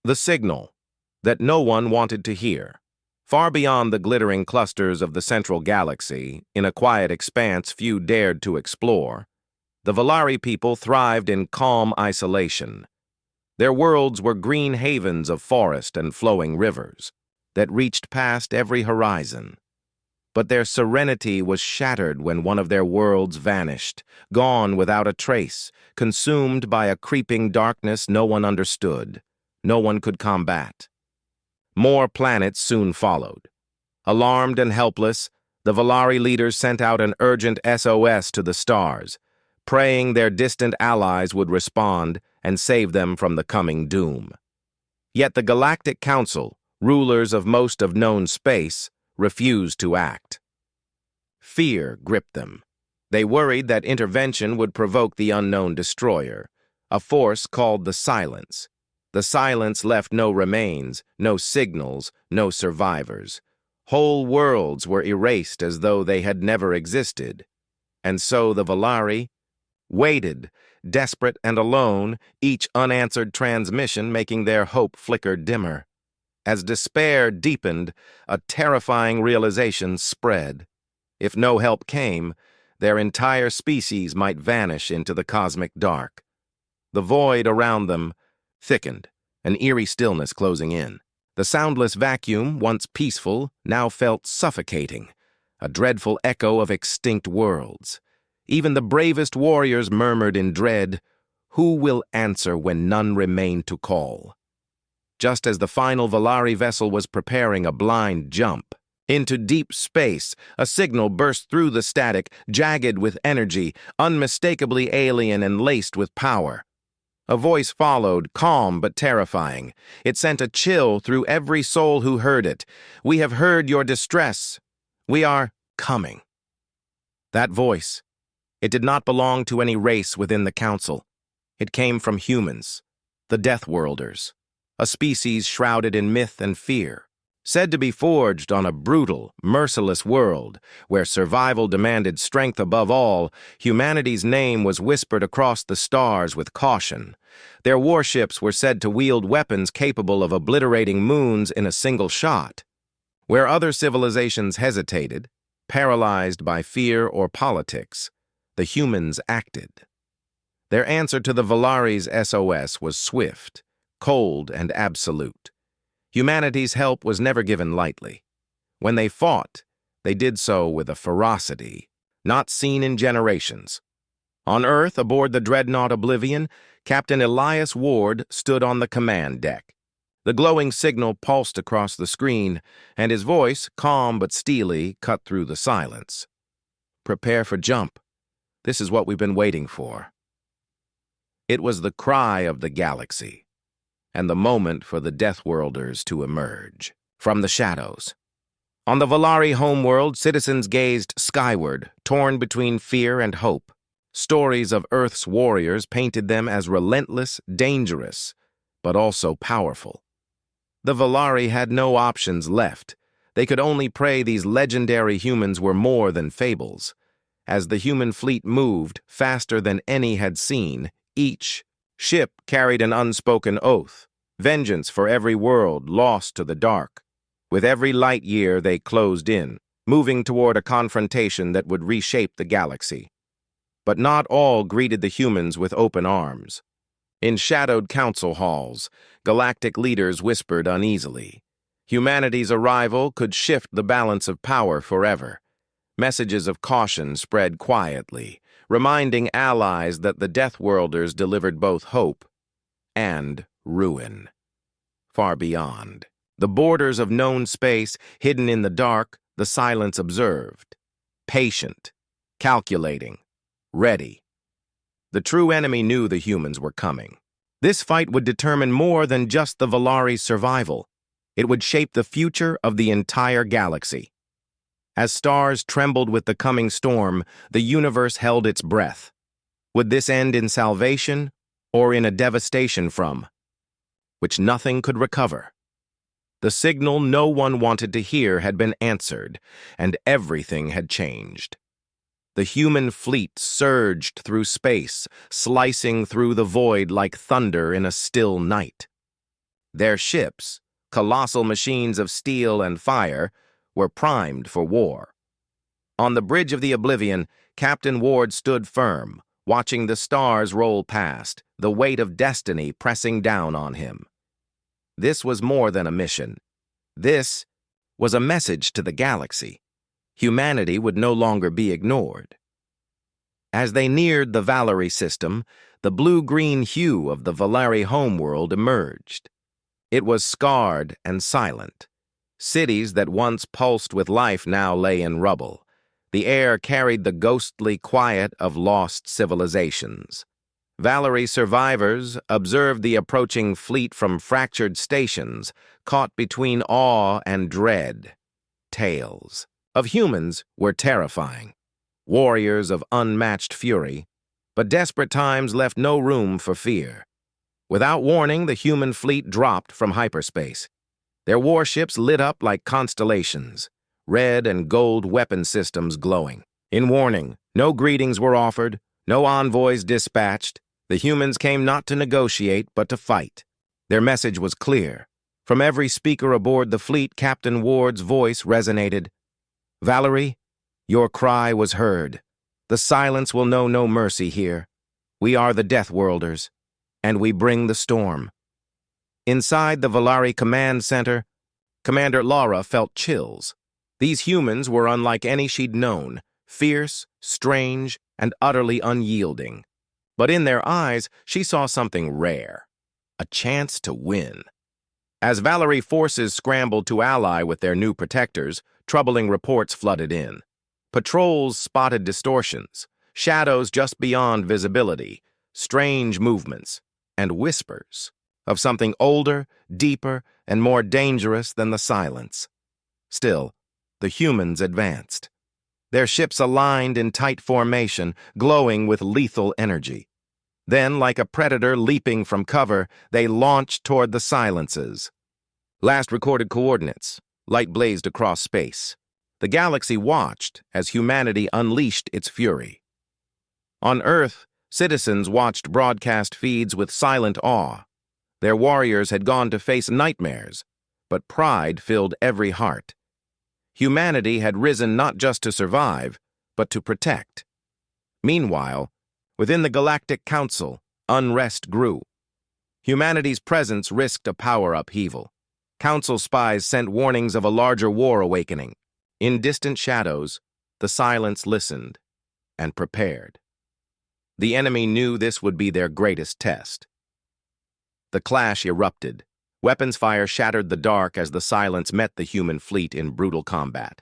The signal that no one wanted to hear. Far beyond the glittering clusters of the central galaxy, in a quiet expanse few dared to explore, the Valari people thrived in calm isolation. Their worlds were green havens of forest and flowing rivers that reached past every horizon. But their serenity was shattered when one of their worlds vanished, gone without a trace, consumed by a creeping darkness no one understood, no one could combat. More planets soon followed. Alarmed and helpless, the Valari leaders sent out an urgent SOS to the stars, praying their distant allies would respond and save them from the coming doom. Yet the Galactic Council, rulers of most of known space, refused to act. Fear gripped them. They worried that intervention would provoke the unknown destroyer, a force called the Silence. The Silence left no remains, no signals, no survivors. Whole worlds were erased as though they had never existed. And so the Valari waited, desperate and alone, each unanswered transmission making their hope flicker dimmer. As despair deepened, a terrifying realization spread. If no help came, their entire species might vanish into the cosmic dark. The void around them thickened, an eerie stillness closing in. The soundless vacuum, once peaceful, now felt suffocating, a dreadful echo of extinct worlds. Even the bravest warriors murmured in dread, "Who will answer when none remain to call?" Just as the final Valari vessel was preparing a blind jump into deep space, a signal burst through the static, jagged with energy, unmistakably alien and laced with power. A voice followed, calm but terrifying. It sent a chill through every soul who heard it. "We have heard your distress. We are coming." That voice, it did not belong to any race within the Council. It came from humans, the Deathworlders, a species shrouded in myth and fear, said to be forged on a brutal, merciless world where survival demanded strength above all. Humanity's name was whispered across the stars with caution. Their warships were said to wield weapons capable of obliterating moons in a single shot. Where other civilizations hesitated, paralyzed by fear or politics, the humans acted. Their answer to the Valari's SOS was swift, cold, and absolute. Humanity's help was never given lightly. When they fought, they did so with a ferocity not seen in generations. On Earth, aboard the dreadnought Oblivion, Captain Elias Ward stood on the command deck. The glowing signal pulsed across the screen, and his voice, calm but steely, cut through the silence. "Prepare for jump. This is what we've been waiting for." It was the cry of the galaxy, and the moment for the Deathworlders to emerge from the shadows. On the Valari homeworld, citizens gazed skyward, torn between fear and hope. Stories of Earth's warriors painted them as relentless, dangerous, but also powerful. The Valari had no options left. They could only pray these legendary humans were more than fables. As the human fleet moved, faster than any had seen, each ship carried an unspoken oath, vengeance for every world lost to the dark. With every light year they closed in, moving toward a confrontation that would reshape the galaxy. But not all greeted the humans with open arms. In shadowed council halls, galactic leaders whispered uneasily. Humanity's arrival could shift the balance of power forever. Messages of caution spread quietly, reminding allies that the Deathworlders delivered both hope and ruin. Far beyond the borders of known space, hidden in the dark, the Silence observed. Patient, calculating, ready. The true enemy knew the humans were coming. This fight would determine more than just the Valari's survival. It would shape the future of the entire galaxy. As stars trembled with the coming storm, the universe held its breath. Would this end in salvation or in a devastation from which nothing could recover? The signal no one wanted to hear had been answered, and everything had changed. The human fleet surged through space, slicing through the void like thunder in a still night. Their ships, colossal machines of steel and fire, were primed for war. On the bridge of the Oblivion, Captain Ward stood firm, watching the stars roll past, the weight of destiny pressing down on him. This was more than a mission. This was a message to the galaxy. Humanity would no longer be ignored. As they neared the Valerie system, the blue-green hue of the Valari homeworld emerged. It was scarred and silent. Cities that once pulsed with life now lay in rubble. The air carried the ghostly quiet of lost civilizations. Valerie survivors observed the approaching fleet from fractured stations, caught between awe and dread. Tales of humans were terrifying, warriors of unmatched fury, but desperate times left no room for fear. Without warning, the human fleet dropped from hyperspace. Their warships lit up like constellations, red and gold weapon systems glowing. In warning, no greetings were offered, no envoys dispatched. The humans came not to negotiate, but to fight. Their message was clear. From every speaker aboard the fleet, Captain Ward's voice resonated. Valerie, your cry was heard. The silence will know no mercy here. We are the Deathworlders, and we bring the storm. Inside the Valari Command Center, Commander Laura felt chills. These humans were unlike any she'd known, fierce, strange, and utterly unyielding. But in their eyes, she saw something rare, a chance to win. As Valerie forces scrambled to ally with their new protectors, troubling reports flooded in. Patrols spotted distortions, shadows just beyond visibility, strange movements, and whispers of something older, deeper, and more dangerous than the silence. Still, the humans advanced. Their ships aligned in tight formation, glowing with lethal energy. Then, like a predator leaping from cover, they launched toward the silences. Last recorded coordinates. Light blazed across space. The galaxy watched as humanity unleashed its fury. On Earth, citizens watched broadcast feeds with silent awe. Their warriors had gone to face nightmares, but pride filled every heart. Humanity had risen not just to survive, but to protect. Meanwhile, within the Galactic Council, unrest grew. Humanity's presence risked a power upheaval. Council spies sent warnings of a larger war awakening. In distant shadows, the silence listened and prepared. The enemy knew this would be their greatest test. The clash erupted. Weapons fire shattered the dark as the silence met the human fleet in brutal combat.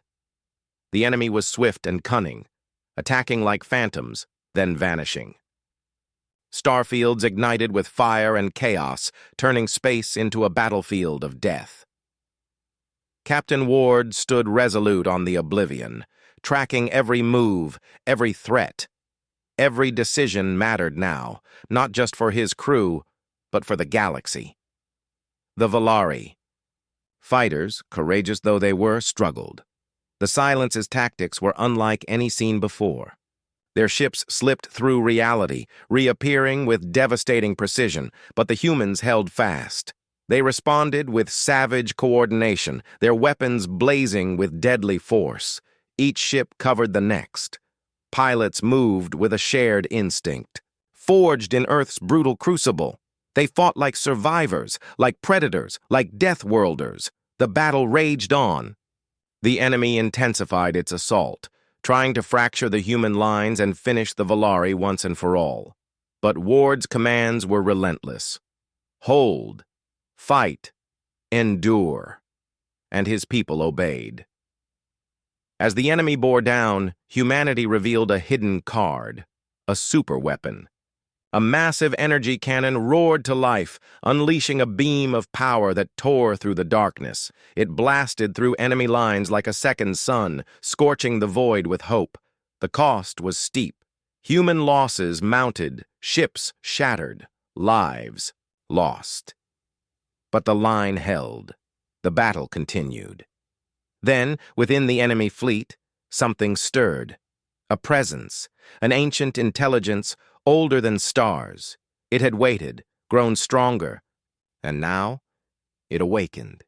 The enemy was swift and cunning, attacking like phantoms, then vanishing. Starfields ignited with fire and chaos, turning space into a battlefield of death. Captain Ward stood resolute on the Oblivion, tracking every move, every threat. Every decision mattered now, not just for his crew, but for the galaxy. The Valari. Fighters, courageous though they were, struggled. The silence's tactics were unlike any seen before. Their ships slipped through reality, reappearing with devastating precision, but the humans held fast. They responded with savage coordination, their weapons blazing with deadly force. Each ship covered the next. Pilots moved with a shared instinct. Forged in Earth's brutal crucible, they fought like survivors, like predators, like Deathworlders. The battle raged on. The enemy intensified its assault, trying to fracture the human lines and finish the Valari once and for all. But Ward's commands were relentless. Hold, fight, endure. And his people obeyed. As the enemy bore down, humanity revealed a hidden card, a superweapon. A massive energy cannon roared to life, unleashing a beam of power that tore through the darkness. It blasted through enemy lines like a second sun, scorching the void with hope. The cost was steep. Human losses mounted, ships shattered, lives lost. But the line held. The battle continued. Then, within the enemy fleet, something stirred. A presence, an ancient intelligence, older than stars. It had waited, grown stronger, and now It awakened,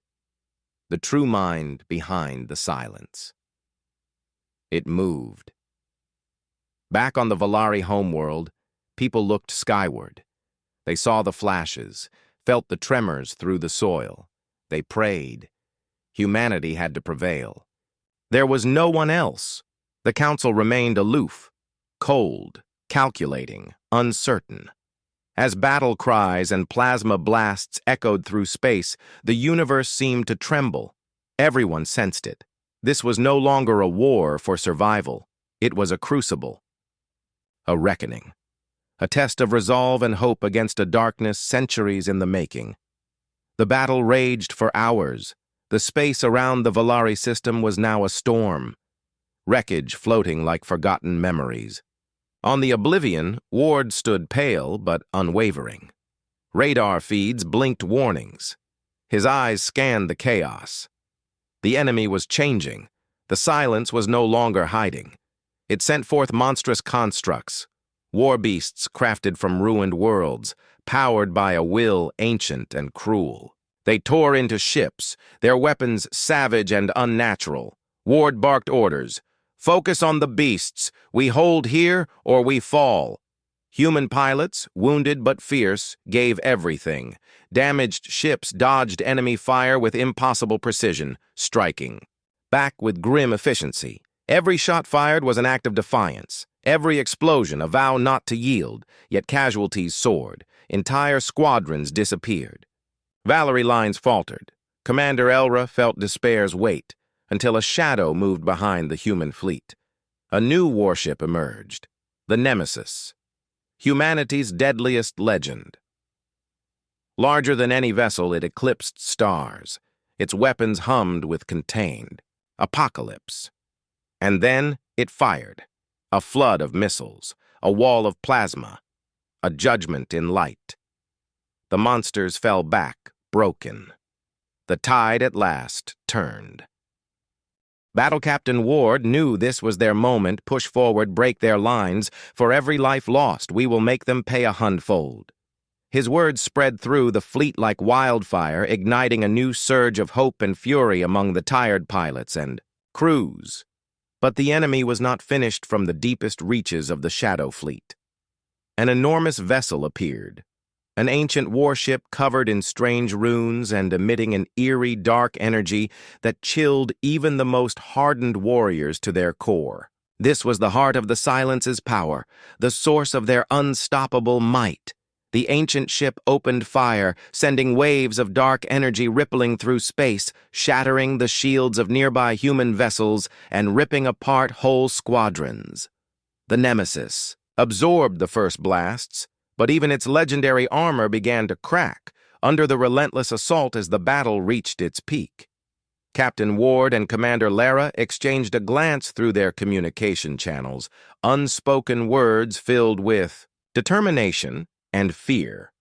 the true mind behind the silence. It moved. Back on the Valari homeworld, people looked skyward. They saw the flashes, felt the tremors through the soil. They prayed. Humanity had to prevail. There was no one else. The council remained aloof, cold, calculating, uncertain. As battle cries and plasma blasts echoed through space, the universe seemed to tremble. Everyone sensed it. This was no longer a war for survival. It was a crucible. A reckoning. A test of resolve and hope against a darkness centuries in the making. The battle raged for hours. The space around the Valari system was now a storm. Wreckage floating like forgotten memories. On the Oblivion, Ward stood pale but unwavering. Radar feeds blinked warnings. His eyes scanned the chaos. The enemy was changing. The silence was no longer hiding. It sent forth monstrous constructs, war beasts crafted from ruined worlds, powered by a will ancient and cruel. They tore into ships, their weapons savage and unnatural. Ward barked orders. Focus on the beasts. We hold here or we fall. Human pilots, wounded but fierce, gave everything. Damaged ships dodged enemy fire with impossible precision, striking back with grim efficiency. Every shot fired was an act of defiance. Every explosion a vow not to yield, yet casualties soared. Entire squadrons disappeared. Valerie lines faltered. Commander Elra felt despair's weight, until a shadow moved behind the human fleet. A new warship emerged, the Nemesis, humanity's deadliest legend. Larger than any vessel, it eclipsed stars. Its weapons hummed with contained apocalypse. And then it fired, a flood of missiles, a wall of plasma, a judgment in light. The monsters fell back, broken. The tide at last turned. Battle Captain Ward knew this was their moment. Push forward, break their lines. For every life lost, we will make them pay 100-fold. His words spread through the fleet like wildfire, igniting a new surge of hope and fury among the tired pilots and crews. But the enemy was not finished from the deepest reaches of the Shadow Fleet. An enormous vessel appeared. An ancient warship covered in strange runes and emitting an eerie, dark energy that chilled even the most hardened warriors to their core. This was the heart of the Silence's power, the source of their unstoppable might. The ancient ship opened fire, sending waves of dark energy rippling through space, shattering the shields of nearby human vessels and ripping apart whole squadrons. The Nemesis absorbed the first blasts, but even its legendary armor began to crack under the relentless assault as the battle reached its peak. Captain Ward and Commander Lara exchanged a glance through their communication channels, unspoken words filled with determination and fear.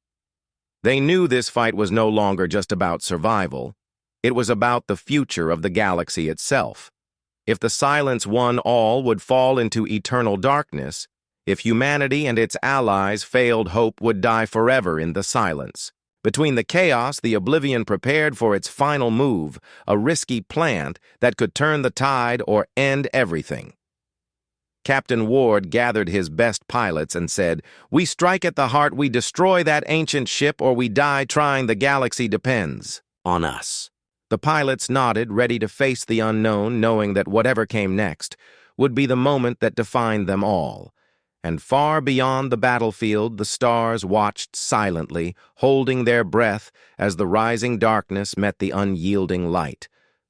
They knew this fight was no longer just about survival. It was about the future of the galaxy itself. If the Silence won, all would fall into eternal darkness. If humanity and its allies failed, hope would die forever in the Silence. Between the chaos, the Oblivion prepared for its final move, a risky plant that could turn the tide or end everything. Captain Ward gathered his best pilots and said, "We strike at the heart, we destroy that ancient ship, or we die trying. The galaxy depends on us." The pilots nodded, ready to face the unknown, knowing that whatever came next would be the moment that defined them all. And far beyond the battlefield, the stars watched silently, holding their breath as the rising darkness met the unyielding light.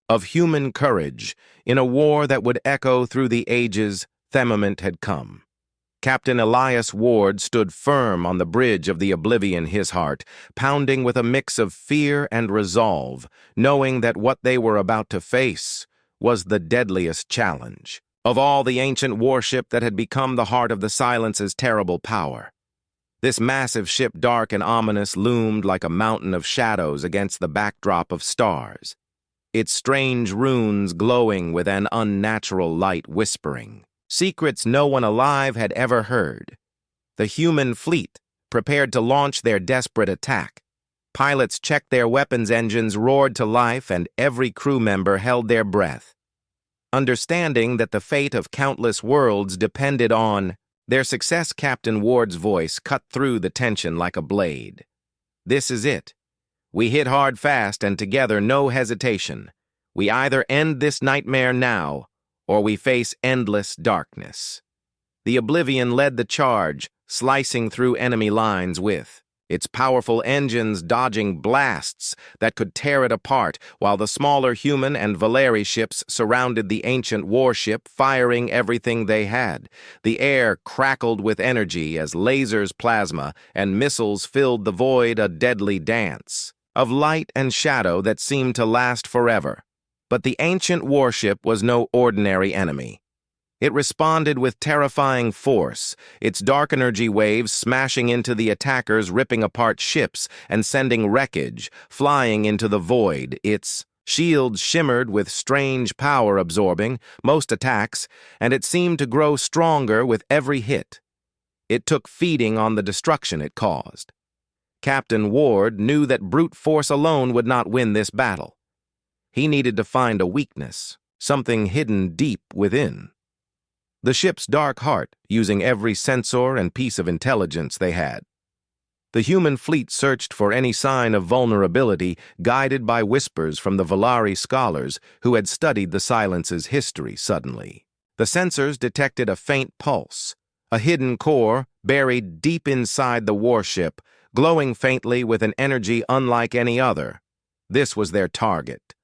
Of human courage, in a war that would echo through the ages, the moment had come. Captain Elias Ward stood firm on the bridge of the Oblivion, his heart pounding with a mix of fear and resolve, knowing that what they were about to face was the deadliest challenge of all, the ancient warship that had become the heart of the Silence's terrible power. This massive ship, dark and ominous, loomed like a mountain of shadows against the backdrop of stars, its strange runes glowing with an unnatural light, whispering secrets no one alive had ever heard. The human fleet prepared to launch their desperate attack. Pilots checked their weapons engines, roared to life, and every crew member held their breath, understanding that the fate of countless worlds depended on their success. Captain Ward's voice cut through the tension like a blade. "This is it. We hit hard fast and together, no hesitation. We either end this nightmare now, or we face endless darkness." The Oblivion led the charge, slicing through enemy lines with its powerful engines dodging blasts that could tear it apart, while the smaller human and Valeri ships surrounded the ancient warship, firing everything they had. The air crackled with energy as lasers, plasma, and missiles filled the void, a deadly dance of light and shadow that seemed to last forever. But the ancient warship was no ordinary enemy. It responded with terrifying force, its dark energy waves smashing into the attackers, ripping apart ships and sending wreckage flying into the void. Its shields shimmered with strange power, absorbing most attacks, and it seemed to grow stronger with every hit. It took feeding on the destruction it caused. Captain Ward knew that brute force alone would not win this battle. He needed to find a weakness, something hidden deep within. The ship's dark heart, using every sensor and piece of intelligence they had. The human fleet searched for any sign of vulnerability, guided by whispers from the Valeri scholars who had studied the Silence's history. Suddenly, the sensors detected a faint pulse, a hidden core buried deep inside the warship, glowing faintly with an energy unlike any other. This was their target,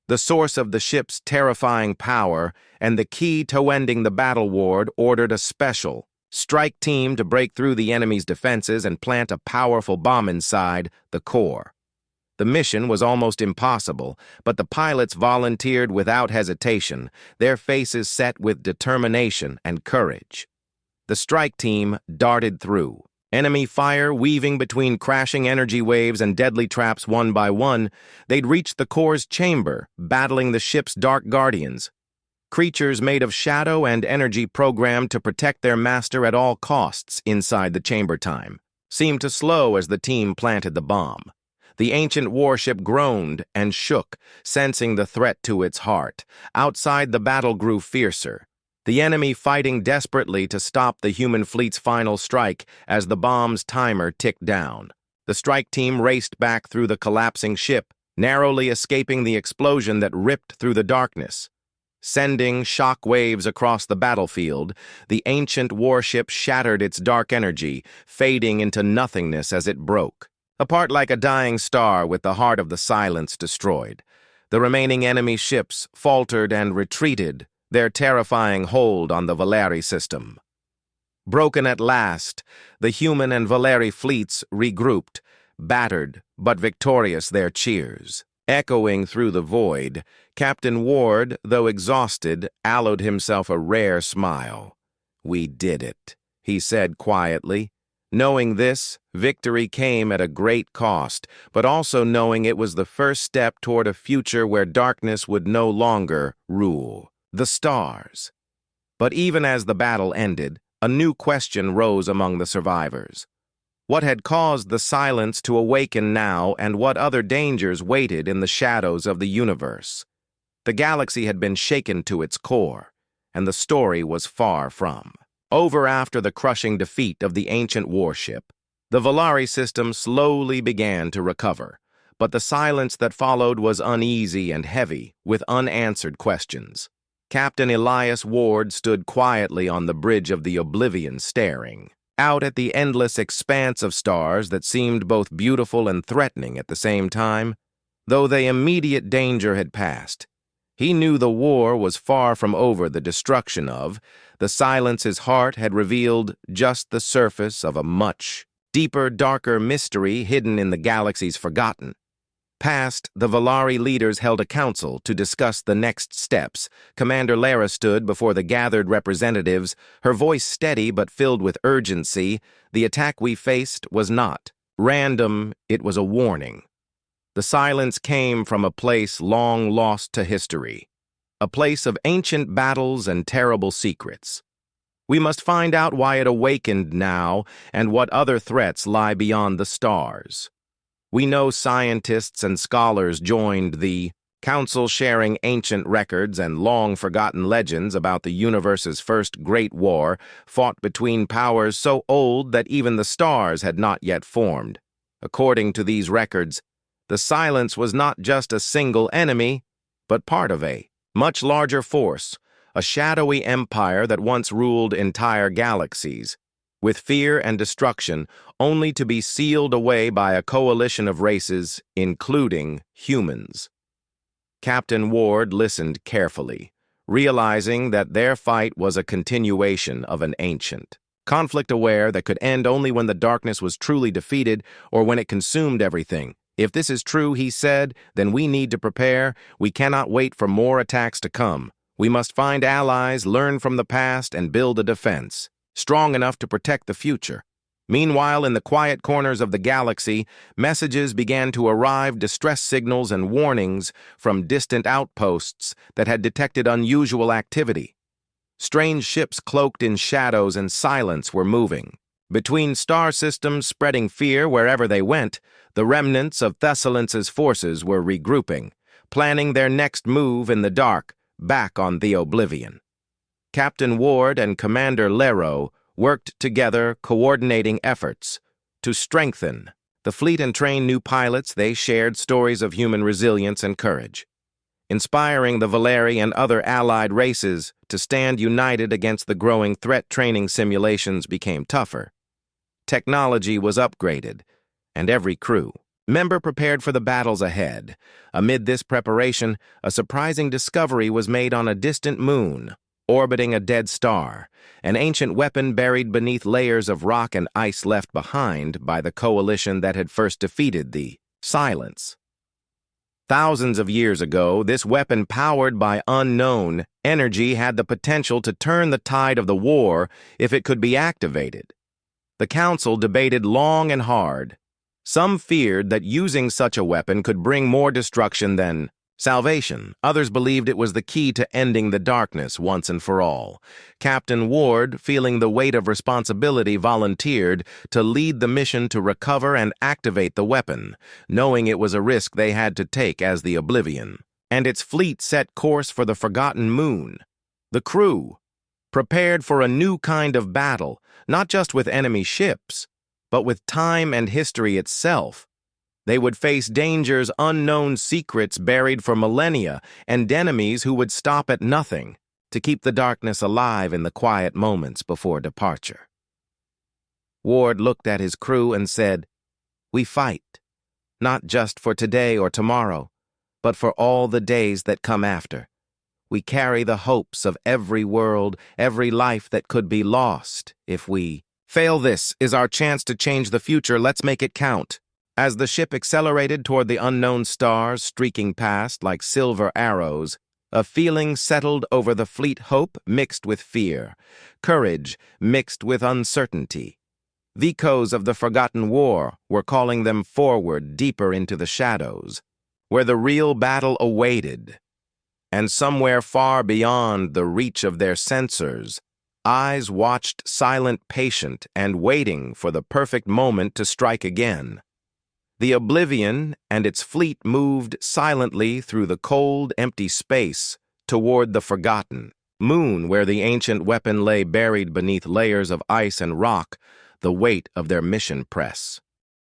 the source of the ship's terrifying power, and the key to ending the battle. Ward ordered a special strike team to break through the enemy's defenses and plant a powerful bomb inside the core. The mission was almost impossible, but the pilots volunteered without hesitation, their faces set with determination and courage. The strike team darted through, enemy fire weaving between crashing energy waves and deadly traps. One by one, they'd reached the core's chamber, battling the ship's dark guardians. Creatures made of shadow and energy programmed to protect their master at all costs inside the chamber. Time seemed to slow as the team planted the bomb. The ancient warship groaned and shook, sensing the threat to its heart. Outside, the battle grew fiercer, the enemy fighting desperately to stop the human fleet's final strike as the bomb's timer ticked down. The strike team raced back through the collapsing ship, narrowly escaping the explosion that ripped through the darkness. Sending shock waves across the battlefield, the ancient warship shattered its dark energy, fading into nothingness as it broke, apart like a dying star with the heart of the Silence destroyed. The remaining enemy ships faltered and retreated, their terrifying hold on the Valeri system. Broken at last, the human and Valeri fleets regrouped, battered but victorious, their cheers echoing through the void. Captain Ward, though exhausted, allowed himself a rare smile. "We did it," he said quietly, knowing this victory came at a great cost, but also knowing it was the first step toward a future where darkness would no longer rule the stars. But even as the battle ended, a new question rose among the survivors. What had caused the Silence to awaken now, and what other dangers waited in the shadows of the universe? The galaxy had been shaken to its core, and the story was far from over. After the crushing defeat of the ancient warship, the Valeri system slowly began to recover, but the silence that followed was uneasy and heavy with unanswered questions. Captain Elias Ward stood quietly on the bridge of the Oblivion, staring out at the endless expanse of stars that seemed both beautiful and threatening at the same time. Though the immediate danger had passed, he knew the war was far from over. The destruction of the Silence's heart had revealed just the surface of a much deeper, darker mystery hidden in the galaxy's forgotten past. The Valeri leaders held a council to discuss the next steps. Commander Lara stood before the gathered representatives, her voice steady but filled with urgency. "The attack we faced was not random, it was a warning. The Silence came from a place long lost to history, a place of ancient battles and terrible secrets. We must find out why it awakened now and what other threats lie beyond the stars. We know scientists and scholars joined the council, sharing ancient records and long-forgotten legends about the universe's first great war, fought between powers so old that even the stars had not yet formed. According to these records, the Silence was not just a single enemy, but part of a much larger force, a shadowy empire that once ruled entire galaxies, with fear and destruction only to be sealed away by a coalition of races, including humans. Captain Ward listened carefully, realizing that their fight was a continuation of an ancient conflict aware that could end only when the darkness was truly defeated or when it consumed everything. If this is true, he said, then we need to prepare. We cannot wait for more attacks to come. We must find allies, learn from the past, and build a defense strong enough to protect the future. Meanwhile, in the quiet corners of the galaxy, messages began to arrive, distress signals and warnings from distant outposts that had detected unusual activity. Strange ships cloaked in shadows and silence were moving. Between star systems spreading fear wherever they went, the remnants of Thessalance's forces were regrouping, planning their next move in the dark, back on the Oblivion. Captain Ward and Commander Lero worked together, coordinating efforts to strengthen the fleet and train new pilots. They shared stories of human resilience and courage, inspiring the Valeri and other allied races to stand united against the growing threat. Training simulations became tougher. Technology was upgraded, and every crew member prepared for the battles ahead. Amid this preparation, a surprising discovery was made on a distant moon, orbiting a dead star, an ancient weapon buried beneath layers of rock and ice left behind by the coalition that had first defeated the Silence. Thousands of years ago, this weapon, powered by unknown energy, had the potential to turn the tide of the war if it could be activated. The Council debated long and hard. Some feared that using such a weapon could bring more destruction than salvation. Others believed it was the key to ending the darkness once and for all. Captain Ward, feeling the weight of responsibility, volunteered to lead the mission to recover and activate the weapon, knowing it was a risk they had to take as the Oblivion and its fleet set course for the Forgotten Moon. The crew prepared for a new kind of battle, not just with enemy ships, but with time and history itself. They would face dangers, unknown secrets buried for millennia, and enemies who would stop at nothing to keep the darkness alive in the quiet moments before departure. Ward looked at his crew and said, "We fight, not just for today or tomorrow, but for all the days that come after. We carry the hopes of every world, every life that could be lost if we fail. This is our chance to change the future. Let's make it count." As the ship accelerated toward the unknown stars streaking past like silver arrows, a feeling settled over the fleet: hope mixed with fear, courage mixed with uncertainty. The echoes of the forgotten war were calling them forward, deeper into the shadows, where the real battle awaited. And somewhere far beyond the reach of their sensors, eyes watched, silent, patient, and waiting for the perfect moment to strike again. The Oblivion and its fleet moved silently through the cold, empty space toward the Forgotten Moon, where the ancient weapon lay buried beneath layers of ice and rock, the weight of their mission press.